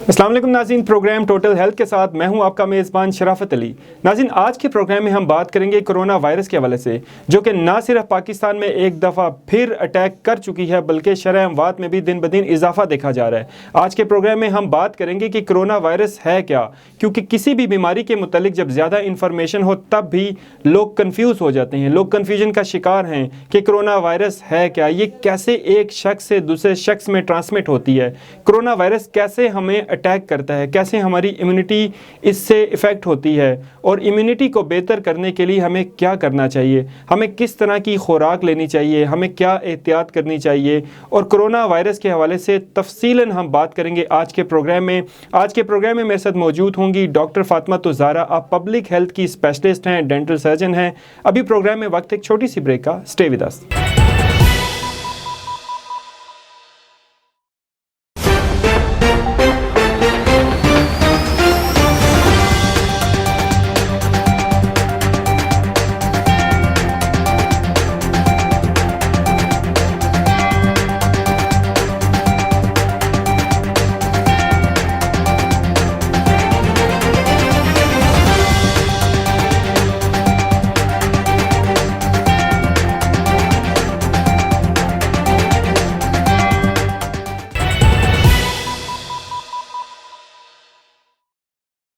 अस्सलाम वालेकुम नाज़रीन, प्रोग्राम टोटल हेल्थ के साथ मैं हूं आपका मेज़बान शराफत अली। नाज़रीन, आज के प्रोग्राम में हम बात करेंगे कोरोना वायरस के हवाले से, जो कि ना सिर्फ पाकिस्तान में एक दफ़ा फिर अटैक कर चुकी है बल्कि शरह अमवात में भी दिन ब दिन इजाफा देखा जा रहा है। आज के प्रोग्राम में हम बात करेंगे कि कोरोना वायरस है क्या, क्योंकि किसी भी बीमारी के मुतालिक जब ज़्यादा इन्फॉर्मेशन हो तब भी लोग कन्फ्यूज़ हो जाते हैं, लोग कन्फ्यूजन का शिकार हैं कि कोरोना वायरस है क्या, ये कैसे एक शख्स से दूसरे शख्स में ट्रांसमिट होती है, कोरोना वायरस कैसे हमें अटैक करता है, कैसे हमारी इम्यूनिटी इससे इफ़ेक्ट होती है और इम्यूनिटी को बेहतर करने के लिए हमें क्या करना चाहिए, हमें किस तरह की खुराक लेनी चाहिए, हमें क्या एहतियात करनी चाहिए। और कोरोना वायरस के हवाले से तफसीलन हम बात करेंगे आज के प्रोग्राम में। आज के प्रोग्राम में मेरे साथ मौजूद होंगी डॉक्टर फातिमा ज़हरा। आप पब्लिक हेल्थ की स्पेशलिस्ट हैं, डेंटल सर्जन हैं। अभी प्रोग्राम में वक्त एक छोटी सी ब्रेक का, stay with us.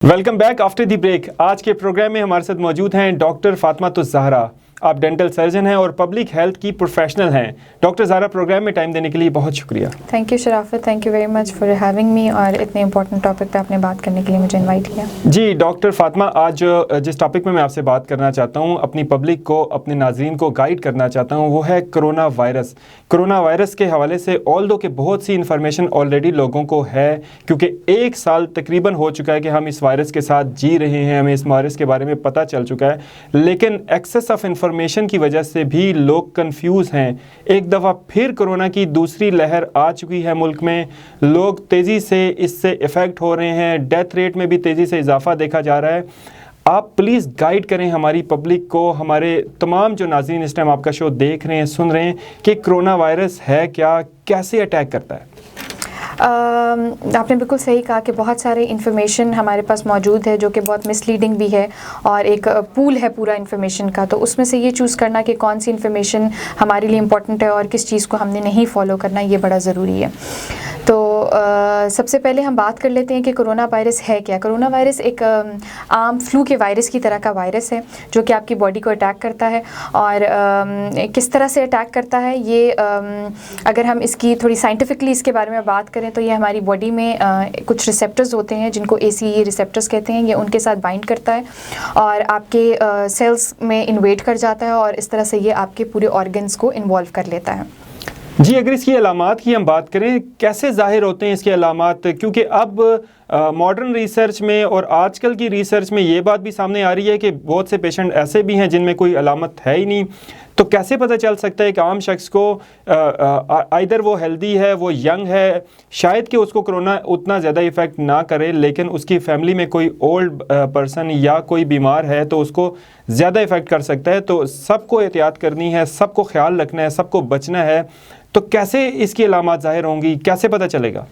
Welcome back after the break. आज के प्रोग्राम में हमारे साथ मौजूद हैं डॉक्टर फातिमा ज़हरा। आप डेंटल सर्जन हैं और पब्लिक हेल्थ की प्रोफेशनल हैं। डॉक्टर ज़हरा, प्रोग्राम में टाइम देने के लिए बहुत शुक्रिया। Thank you Sharafat, thank you very much for having me और इतने इंपॉर्टेंट टॉपिक पे आपने बात करने के लिए मुझे इनवाइट किया। जी डॉक्टर फातिमा, आज जिस टॉपिक में मैं आपसे बात करना चाहता हूँ, अपनी पब्लिक को, अपने नाजरीन को गाइड करना चाहता हूँ, वो है कोरोना वायरस। कोरोना वायरस के हवाले से ऑल्दो कि बहुत सी इन्फॉर्मेशन ऑलरेडी लोगों को है, क्योंकि एक साल तकरीबन हो चुका है कि हम इस वायरस के साथ जी रहे हैं, हमें इस वायरस के बारे में पता चल चुका है, लेकिन एक्सेस ऑफ इंफॉर्मेशन की वजह से भी लोग कंफ्यूज हैं। एक दफ़ा फिर कोरोना की दूसरी लहर आ चुकी है मुल्क में, लोग तेज़ी से इससे इफ़ेक्ट हो रहे हैं, डेथ रेट में भी तेज़ी से इजाफा देखा जा रहा है। आप प्लीज़ गाइड करें हमारी पब्लिक को, हमारे तमाम जो नाज़रीन इस टाइम आपका शो देख रहे हैं, सुन रहे हैं, कि कोरोना वायरस है क्या, कैसे अटैक करता है। आपने बिल्कुल सही कहा कि बहुत सारे इन्फॉर्मेशन हमारे पास मौजूद है जो कि बहुत मिसलीडिंग भी है और एक पूल है पूरा इन्फॉर्मेशन का, तो उसमें से ये चूज़ करना कि कौन सी इन्फॉर्मेशन हमारे लिए इम्पोर्टेंट है और किस चीज़ को हमने नहीं फॉलो करना, ये बड़ा ज़रूरी है। तो सबसे पहले हम बात कर लेते हैं कि कोरोना वायरस है क्या। कोरोना वायरस एक आम फ्लू के वायरस की तरह का वायरस है जो कि आपकी बॉडी को अटैक करता है। और किस तरह से अटैक करता है, ये अगर हम इसकी थोड़ी साइंटिफिकली इसके बारे में बात करें तो ये हमारी बॉडी में कुछ रिसेप्टर्स होते हैं जिनको ACE रिसेप्टर्स कहते हैं। ये उनके साथ बाइंड करता है और आपके सेल्स में इन्वेड कर जाता है और इस तरह से ये आपके पूरे ऑर्गन्स को इन्वॉल्व कर लेता है। जी, अगर इसकी अलामात की हम बात करें, कैसे ज़ाहिर होते हैं इसके अलामात, क्योंकि अब मॉडर्न रिसर्च में और आजकल की रिसर्च में ये बात भी सामने आ रही है कि बहुत से पेशेंट ऐसे भी हैं जिनमें कोई अलामत है ही नहीं, तो कैसे पता चल सकता है कि आम शख्स को आइदर वो हेल्दी है, वो यंग है, शायद कि उसको कोरोना उतना ज़्यादा इफ़ेक्ट ना करे, लेकिन उसकी फैमिली में कोई ओल्ड पर्सन या कोई बीमार है तो उसको ज़्यादा इफ़ेक्ट कर सकता है। तो सबको एहतियात करनी है, सबको ख्याल रखना है, सबको बचना है। तो कैसे इसकी अलामात ज़ाहिर होंगी, कैसे पता चलेगा?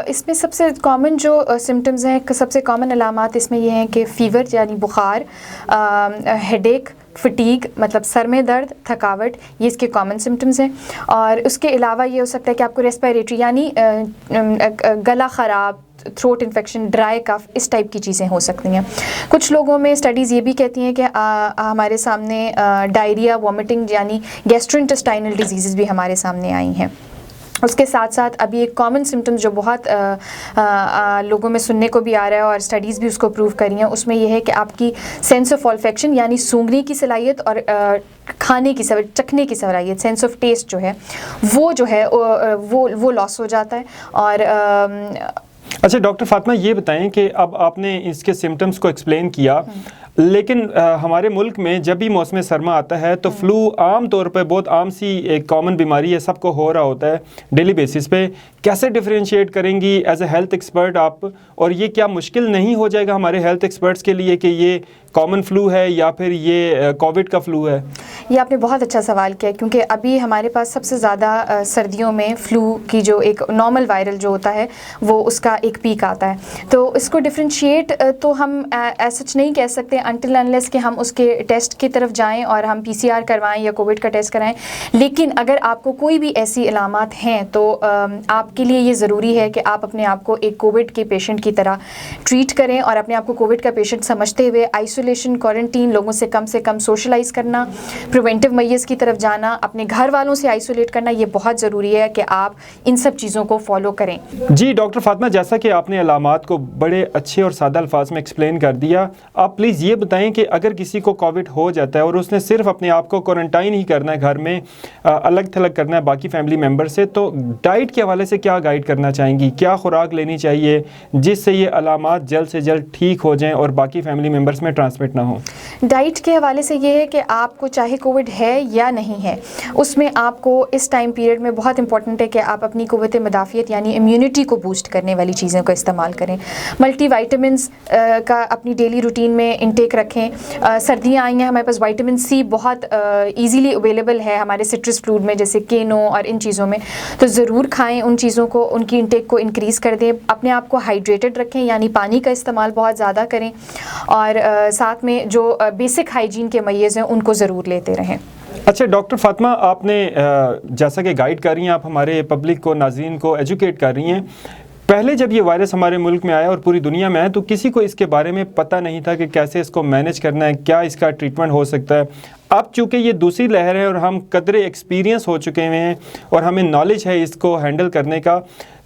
इसमें सबसे कॉमन जो सिम्टम्स हैं, सबसे कॉमन अलामात इसमें ये हैं कि फ़ीवर यानी बुखार, हेडेक, फटीग मतलब सर में दर्द, थकावट, ये इसके कॉमन सिम्टम्स हैं। और उसके अलावा ये हो सकता है कि आपको रेस्पिरेटरी यानी गला ख़राब, थ्रोट इन्फेक्शन, ड्राई कफ, इस टाइप की चीज़ें हो सकती हैं। कुछ लोगों में स्टडीज़ ये भी कहती हैं कि हमारे सामने डायरिया, वॉमिटिंग यानी गैस्ट्रोइंटेस्टाइनल डिजीज़ भी हमारे सामने आई हैं। उसके साथ साथ अभी एक कॉमन सिम्टम्स जो बहुत लोगों में सुनने को भी आ रहा है और स्टडीज़ भी उसको प्रूव करी हैं, उसमें यह है कि आपकी सेंस ऑफ ऑल्फेक्शन यानी सूंघने की सलाहियत और खाने की चखने की सलाहियत, सेंस ऑफ टेस्ट जो है वो लॉस हो जाता है। और अच्छा डॉक्टर फातिमा, ये बताएं कि अब आपने इसके सिम्टम्स को एक्सप्लेन किया, लेकिन हमारे मुल्क में जब भी मौसम सरमा आता है तो फ्लू आम तौर पे बहुत आम सी एक कॉमन बीमारी है, सबको हो रहा होता है डेली बेसिस पे। कैसे डिफरेंशिएट करेंगी एज ए हेल्थ एक्सपर्ट आप, और ये क्या मुश्किल नहीं हो जाएगा हमारे हेल्थ एक्सपर्ट्स के लिए कि ये कॉमन फ्लू है या फिर ये कोविड का फ्लू है? ये आपने बहुत अच्छा सवाल किया, क्योंकि अभी हमारे पास सबसे ज़्यादा सर्दियों में फ्लू की जो एक नॉर्मल वायरल जो होता है वो उसका एक पीक आता है। तो इसको डिफरेंशिएट तो हम सच नहीं कह सकते अनटिल अनलेस कि हम उसके टेस्ट की तरफ जाएं और हम PCR करवाएं या कोविड का टेस्ट कराएं। लेकिन अगर आपको कोई भी ऐसी इलामात हैं तो आपके लिए ये ज़रूरी है कि आप अपने आप को एक कोविड के पेशेंट की तरह ट्रीट करें और अपने आप को कोविड का पेशेंट समझते हुए आइसोलेशन, क्वारंटीन, लोगों से कम सोशलाइज़ करना, प्रिवेंटिव मेजर्स की तरफ जाना, अपने घर वालों से आइसोलेट करना, ये बहुत ज़रूरी है कि आप इन सब चीज़ों को फॉलो करें। जी डॉक्टर फातिमा, जैसा कि आपने अलामात को बड़े अच्छे और सादा अल्फाज में एक्सप्लेन कर दिया, आप प्लीज़ ये बताएं कि अगर किसी को कोविड हो जाता है और उसने सिर्फ अपने आप को क्वारंटाइन ही करना है, घर में अलग थलग करना है बाकी फैमिली मेम्बर से, तो डाइट के हवाले से क्या गाइड करना चाहेंगी? क्या खुराक लेनी चाहिए जिससे ये अलामात जल्द से जल्द ठीक हो जाएँ और बाकी फैमिली मेम्बर्स में ट्रांसमिट ना हो? डाइट के हवाले से ये है कि आपको चाहे कोविड है या नहीं है, उसमें आपको इस टाइम पीरियड में बहुत इंपॉर्टेंट है कि आप अपनी क़ुव्वत मुदाफ़ियत यानी इम्यूनिटी को बूस्ट करने वाली चीज़ों का इस्तेमाल करें। मल्टीविटामिन्स का अपनी डेली रूटीन में इंटेक रखें। सर्दियाँ आई हैं, हमारे पास विटामिन C बहुत ईजीली अवेलेबल है हमारे सिट्रस फ्रूट में, जैसे केनो और इन चीज़ों में, तो ज़रूर खाएँ उन चीज़ों को, उनकी इंटेक को इंक्रीज़ कर दें। अपने आप को हाइड्रेटेड रखें यानी पानी का इस्तेमाल बहुत ज़्यादा करें, और साथ में जो बेसिक हाइजीन के मय्यज़ हैं उनको ज़रूर लेते रहें। अच्छा डॉक्टर फातिमा, आपने जैसा कि गाइड कर रही हैं, आप हमारे पब्लिक को, नाज़रीन को एजुकेट कर रही हैं। पहले जब ये वायरस हमारे मुल्क में आया और पूरी दुनिया में आया तो किसी को इसके बारे में पता नहीं था कि कैसे इसको मैनेज करना है, क्या इसका ट्रीटमेंट हो सकता है। अब चूँकि ये दूसरी लहर है और हम कदरे एक्सपीरियंस हो चुके हुए हैं और हमें नॉलेज है इसको हैंडल करने का,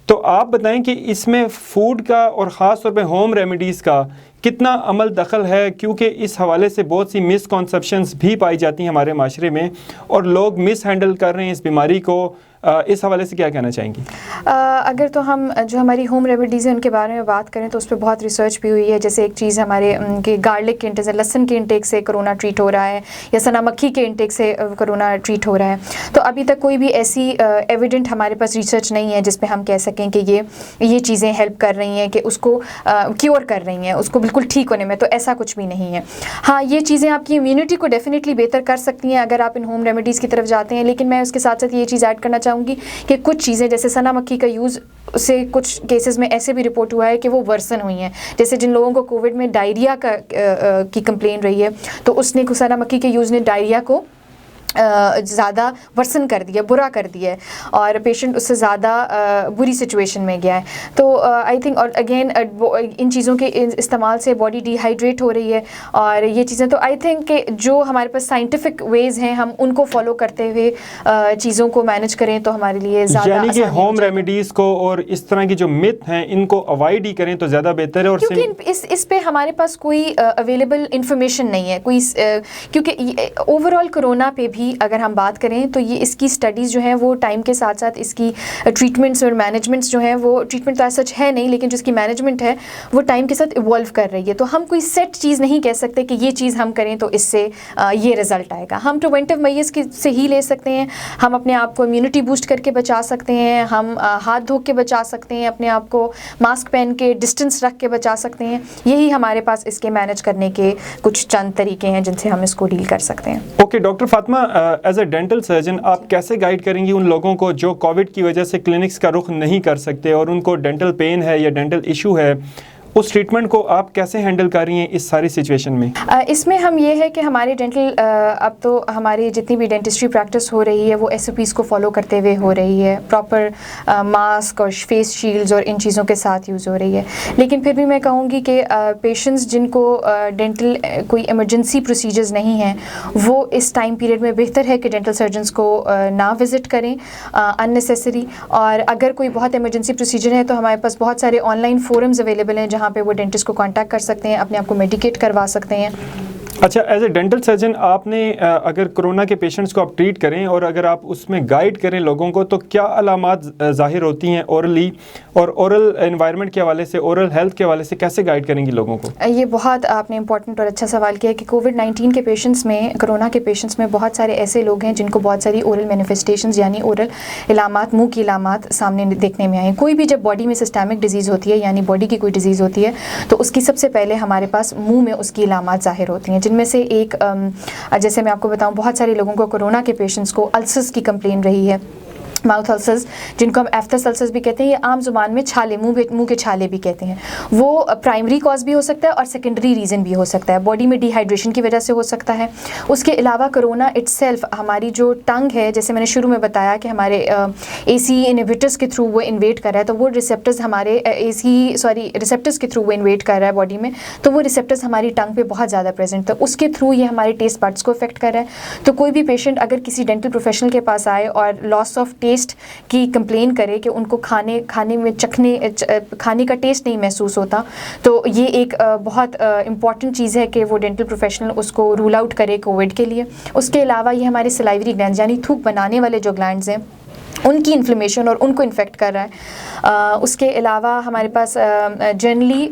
तो आप बताएं कि इसमें फ़ूड का और ख़ास तौर पे होम रेमेडीज़ का कितना अमल दखल है, क्योंकि इस हवाले से बहुत सी मिसकॉन्सेप्शंस भी पाई जाती हैं हमारे माशरे में और लोग मिस हैंडल कर रहे हैं इस बीमारी को। इस हवाले से क्या कहना चाहेंगी? अगर तो हम जो हमारी होम रेमेडीज़ हैं उनके बारे में बात करें तो उस पर बहुत रिसर्च भी हुई है। जैसे एक चीज़ हमारे के गार्लिक के इंटेक से, लहसुन के इंटेक से कोरोना ट्रीट हो रहा है, या सना मक्खी के इंटेक से कोरोना ट्रीट हो रहा है। तो अभी तक कोई भी ऐसी एविडेंट हमारे पास रिसर्च नहीं है जिस पे हम कह सकें कि ये चीज़ें हेल्प कर रही हैं, कि उसको क्योर कर रही हैं, उसको बिल्कुल ठीक होने में। तो ऐसा कुछ भी नहीं है। हाँ, ये चीज़ें आपकी इम्यूनिटी को डेफिनेटली बेहतर कर सकती हैं अगर आप इन होम रेमेडीज़ की तरफ जाते हैं। लेकिन मैं उसके साथ साथ ये चीज़ ऐड करना चाहूँगी कि कुछ चीज़ें जैसे सना मक्खी का यूज़ से कुछ केसेस में ऐसे भी रिपोर्ट हुआ है कि वो वर्सन हुई हैं। जैसे जिन लोगों को कोविड में डायरिया की कंप्लेन रही है, तो उसने सना मक्खी के यूज़ ने डायरिया को ज़्यादा वर्सन कर दिया, बुरा कर दिया है, और पेशेंट उससे ज़्यादा बुरी सिचुएशन में गया है। तो आई थिंक, और अगेन इन चीज़ों के इस्तेमाल से बॉडी डिहाइड्रेट हो रही है और ये चीज़ें, तो आई थिंक कि जो हमारे पास साइंटिफिक वेज़ हैं हम उनको फॉलो करते हुए चीज़ों को मैनेज करें तो हमारे लिए ज़्यादा, यानी कि होम रेमेडीज़ को और इस तरह की जो मिथ हैं इनको अवॉइड ही करें तो ज़्यादा बेहतर है। और क्योंकि इस पे हमारे पास कोई अवेलेबल इंफॉर्मेशन नहीं है कोई, क्योंकि ओवरऑल कोरोना पे भी अगर हम बात करें तो ये इसकी स्टडीज़ जो हैं वो टाइम के साथ साथ इसकी ट्रीटमेंट्स और मैनेजमेंट्स जो हैं, वो ट्रीटमेंट तो सच है नहीं, लेकिन जिसकी मैनेजमेंट है वो टाइम के साथ इवॉल्व कर रही है। तो हम कोई सेट चीज़ नहीं कह सकते कि ये चीज़ हम करें तो इससे ये रिज़ल्ट आएगा। हम प्रिवेंटिव मेजर्स से ही ले सकते हैं। हम अपने आप को इम्यूनिटी बूस्ट करके बचा सकते हैं, हम हाथ धो के बचा सकते हैं, अपने आप को मास्क पहन के डिस्टेंस रख के बचा सकते हैं। यही हमारे पास इसके मैनेज करने के कुछ चंद तरीके हैं जिनसे हम इसको डील कर सकते हैं। Okay doctor Fatima, as a dental surgeon आप कैसे गाइड करेंगी उन लोगों को जो कोविड की वजह से क्लिनिक्स का रुख नहीं कर सकते और उनको डेंटल पेन है या डेंटल इशू है, उस ट्रीटमेंट को आप कैसे हैंडल कर रही हैं इस सारी सिचुएशन में? इसमें हम ये है कि हमारी डेंटल अब तो हमारी जितनी भी डेंटिस्ट्री प्रैक्टिस हो रही है वो SOPs को फॉलो करते हुए हो रही है। प्रॉपर मास्क और फेस शील्ड्स और इन चीज़ों के साथ यूज़ हो रही है। लेकिन फिर भी मैं कहूँगी कि पेशेंट्स जिनको डेंटल कोई इमरजेंसी प्रोसीजर्स नहीं हैं वो इस टाइम पीरियड में बेहतर है कि डेंटल सर्जन्स को ना विज़िट करें अननेसेसरी। और अगर कोई बहुत इमरजेंसी प्रोसीजर है तो हमारे पास बहुत सारे ऑनलाइन फोरम्स अवेलेबल हैं जहाँ पे वो डेंटिस्ट को कांटेक्ट कर सकते हैं, अपने आप को मेडिकेट करवा सकते हैं। अच्छा, एज ए डेंटल सर्जन आपने अगर कोरोना के पेशेंट्स को आप ट्रीट करें और अगर आप उसमें गाइड करें लोगों को, तो क्या अलामात ज़ाहिर होती हैं ओरली, और ओरल एनवायरनमेंट के हवाले से, ओरल हेल्थ के हवाले से कैसे गाइड करेंगी लोगों को? ये बहुत आपने इंपॉर्टेंट और अच्छा सवाल किया कि कोविड-19 के पेशेंट्स में, कोरोना के पेशेंट्स में बहुत सारे ऐसे लोग हैं जिनको बहुत सारी ओरल मैनिफेस्टेशंस यानी ओरल इलामात, मुंह की इलामात सामने देखने में आए। कोई भी जब बॉडी में सिस्टमिक डिजीज़ होती है यानी बॉडी की कोई डिजीज़ होती है तो उसकी सबसे पहले हमारे पास मुंह में उसकी इलामात ज़ाहिर होती हैं, जिनमें से एक जैसे मैं आपको बताऊं, बहुत सारे लोगों को, कोरोना के पेशेंट्स को अल्सर्स की कंप्लेन रही है, माउथ अल्सर्स, जिनको हम एफ्थस अल्सर्स भी कहते हैं, ये आम जुबान में छाले, मुंह के छाले भी कहते हैं। वो प्राइमरी कॉज भी हो सकता है और सेकेंडरी रीज़न भी हो सकता है, बॉडी में डिहाइड्रेशन की वजह से हो सकता है। उसके अलावा कोरोना इटसेल्फ हमारी जो टंग है, जैसे मैंने शुरू में बताया कि हमारे ACE इनहिबिटर्स के थ्रू वो इन्वेट कर रहा है, तो वो रिसेप्टर्स हमारे रिसेप्टर्स के थ्रू वो इन्वेट कर रहा है बॉडी में, तो वो रिसेप्टर्स हमारी टंग पे बहुत ज़्यादा प्रेजेंट है, उसके थ्रू ये हमारे टेस्ट बड्स को इफेक्ट कर रहा है। तो कोई भी पेशेंट अगर किसी डेंटल प्रोफेशनल के पास आए और लॉस ऑफ टेस्ट की कंप्लेन करे कि उनको खाने का टेस्ट नहीं महसूस होता, तो ये एक बहुत इंपॉर्टेंट चीज़ है कि वो डेंटल प्रोफेशनल उसको रूल आउट करे कोविड के लिए। उसके अलावा ये हमारे सलाइवरी ग्लैंड्स यानी थूक बनाने वाले जो ग्लैंड्स हैं उनकी इन्फ्लेमेशन और उनको इन्फेक्ट कर रहा है। उसके अलावा हमारे पास जनरली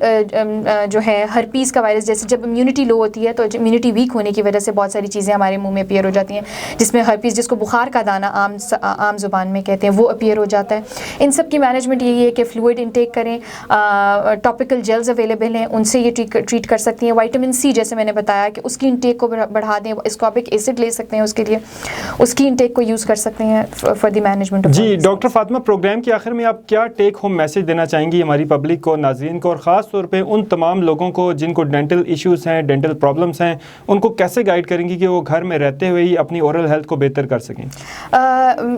जो है हर्पीज़ का वायरस, जैसे जब इम्यूनिटी लो होती है तो इम्यूनिटी वीक होने की वजह से बहुत सारी चीज़ें हमारे मुंह में अपीयर हो जाती हैं, जिसमें हर्पीज़, जिसको बुखार का दाना आम ज़ुबान में कहते हैं, वो अपीयर हो जाता है। इन सब की मैनेजमेंट यही है कि फ्लूइड इंटेक करें, टॉपिकल जेल्स अवेलेबल हैं, उनसे ये ट्रीट कर सकती हैं। विटामिन C जैसे मैंने बताया कि उसकी इंटेक को बढ़ा दें, स्कॉबिक एसिड ले सकते हैं, उसके लिए उसकी इंटेक को यूज़ कर सकते हैं फॉर द मैनेजमेंट। जी डॉक्टर फातिमा, प्रोग्राम के आखिर में आप क्या टेक होम मैसेज देना चाहेंगी हमारी पब्लिक को, नाज़रीन को, और ख़ास तौर पे उन तमाम लोगों को जिनको डेंटल इश्यूज़ हैं, डेंटल प्रॉब्लम्स हैं, उनको कैसे गाइड करेंगी कि वो घर में रहते हुए ही अपनी ओरल हेल्थ को बेहतर कर सकें?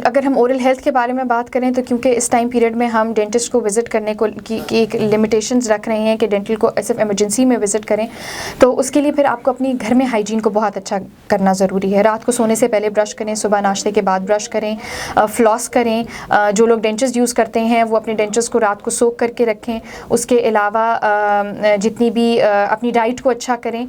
अगर हम ओरल हेल्थ के बारे में बात करें तो क्योंकि इस टाइम पीरियड में हम डेंटिस्ट को विज़िट करने को की एक लिमिटेशंस रख रहे हैं कि डेंटल को सिर्फ इमरजेंसी में विज़िट करें, तो उसके लिए फिर आपको अपनी घर में हाइजीन को बहुत अच्छा करना ज़रूरी है। रात को सोने से पहले ब्रश करें, सुबह नाश्ते के बाद ब्रश करें, फ्लॉस करें। जो लोग डेंचर्स यूज़ करते हैं वो अपने डेंचर्स को रात को सोक करके रखें। उसके अलावा जितनी भी अपनी डाइट को अच्छा करें,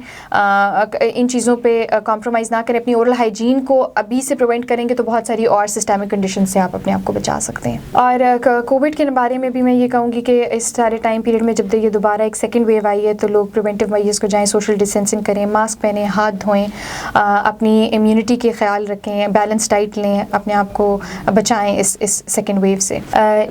इन चीज़ों पे कॉम्प्रोमाइज़ ना करें, अपनी ओरल हाइजीन को अभी से प्रिवेंट करेंगे तो बहुत सारी और सिस्टमिक कंडीशन से आप अपने आप को बचा सकते हैं। और कोविड के बारे में भी मैं ये कहूँगी कि इस सारे टाइम पीरियड में जब ये दोबारा एक सेकेंड वेव आई है तो लोग प्रिवेंटिव मेजर्स को जाएँ, सोशल डिस्टेंसिंग करें, मास्क पहनें, हाथ धोएं, अपनी इम्यूनिटी के ख्याल रखें, बैलेंस डाइट लें, अपने आप को बचाएं इस सेकेंड वेव से।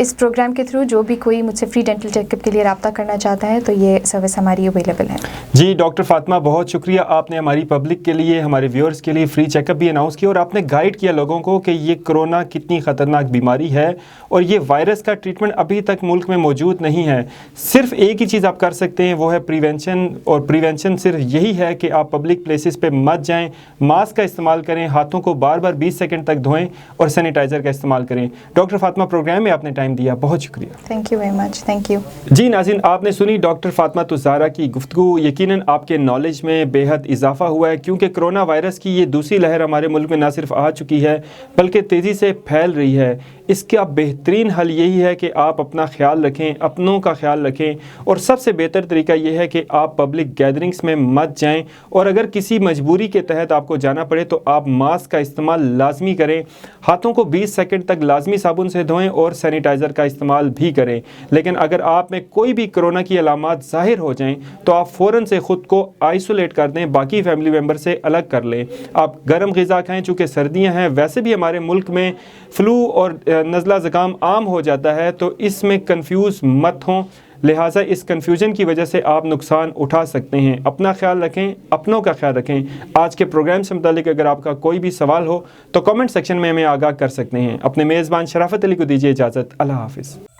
इस प्रोग्राम के थ्रू जो भी कोई मुझसे फ्री डेंटल चेकअप के लिए रब्ता करना चाहता है तो ये सर्विस हमारी अवेलेबल है। जी डॉक्टर फातिमा, बहुत शुक्रिया, आपने हमारी पब्लिक के लिए, हमारे व्यूअर्स के लिए फ्री चेकअप भी अनाउंस किया और आपने गाइड किया लोगों को कि ये कोरोना कितनी ख़तरनाक बीमारी है और ये वायरस का ट्रीटमेंट अभी तक मुल्क में मौजूद नहीं है। सिर्फ एक ही चीज़ आप कर सकते हैं, वो है प्रिवेंशन, और प्रिवेंशन सिर्फ यही है कि आप पब्लिक प्लेसेस पे मत जाएं, मास्क का इस्तेमाल करें, हाथों को बार बार 20 सेकंड तक धोएं और सैनिटाइज़र का इस्तेमाल करें। डॉक्टर फातिमा, प्रोग्राम में आपने टाइम दिया, बहुत शुक्रिया। Thank you very much. Thank you. जी नाज़रीन, आपने सुनी डॉक्टर फातिमा तुज़ारा की गुफ्तगू। यकीनन आपके नॉलेज में बेहद इजाफा हुआ है, क्योंकि कोरोना वायरस की ये दूसरी लहर हमारे मुल्क में ना सिर्फ आ चुकी है बल्कि तेज़ी से फैल रही है। इसका बेहतरीन हल यही है कि आप अपना ख्याल रखें, अपनों का ख्याल रखें, और सबसे बेहतर तरीका यह है कि आप पब्लिक गैदरिंग्स में मत जाएं, और अगर किसी मजबूरी के तहत आपको जाना पड़े तो आप मास्क का इस्तेमाल लाजमी करें, हाथों को 20 सेकंड तक लाजमी साबुन से धोएं और सैनिटाइज़र का इस्तेमाल भी करें। लेकिन अगर आप में कोई भी कोरोना की अलामात ज़ाहिर हो जाएं तो आप फ़ौरन से ख़ुद को आइसोलेट कर दें, बाकी फैमिली मेम्बर से अलग कर लें। आप गर्म ग़िज़ा खाएँ, चूँकि सर्दियाँ हैं, वैसे भी हमारे मुल्क में फ़्लू और नज़ला ज़ुकाम आम हो जाता है, तो इसमें कंफ्यूज मत हों, लिहाजा इस कन्फ्यूजन की वजह से आप नुकसान उठा सकते हैं। अपना ख्याल रखें, अपनों का ख्याल रखें। आज के प्रोग्राम से मुतालिक अगर आपका कोई भी सवाल हो तो कमेंट सेक्शन में हमें आगाह कर सकते हैं। अपने मेज़बान शराफत अली को दीजिए इजाज़त। अल्लाह हाफ़िज़।